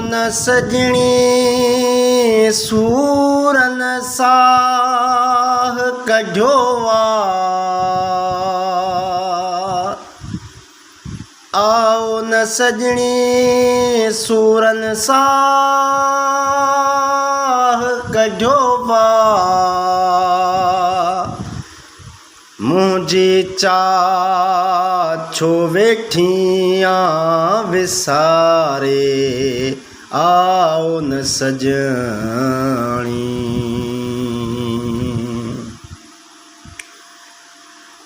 न सजणी सूरन साह कढोवा आओ न सजणी सूरन साह कढोवा मुझे छो वेठियां विसारे आओ न सजणी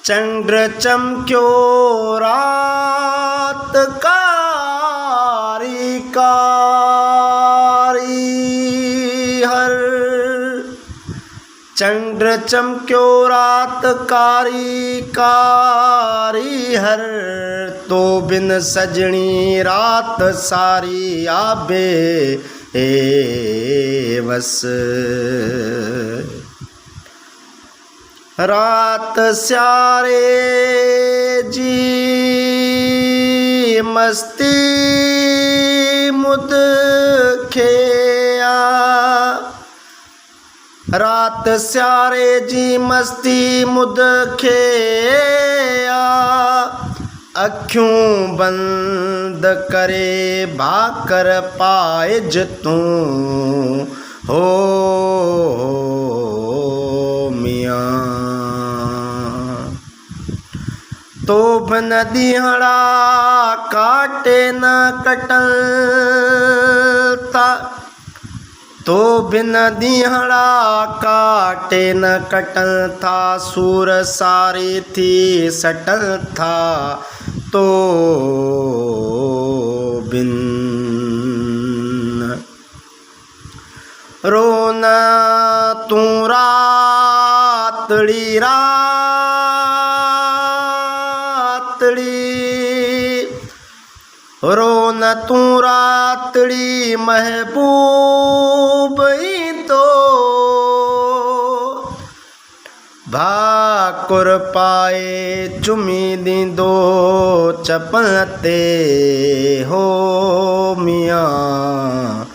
चंद्र चमक्यो रात कारी कारी हर चंद्र चमक्यो रात कारी कारी हर तो बिन सजनी रात सारी आबे बस रात स्यारे जी मस्ती मुद खेया रात स्यारे जी मस्ती मुद खेया अखियों बंद करे भाकर पाइज तू हो मियाँ तो नदिहड़ा काटे न कटलता तो बिन दिहड़ा काटे न कटल था सूर सारी थी सटल था तो बिन रोना तू रातड़ी रोन तू रातड़ी महबूब तो भाकुर पाए चुमी दींदो चपल ते हो मियाँ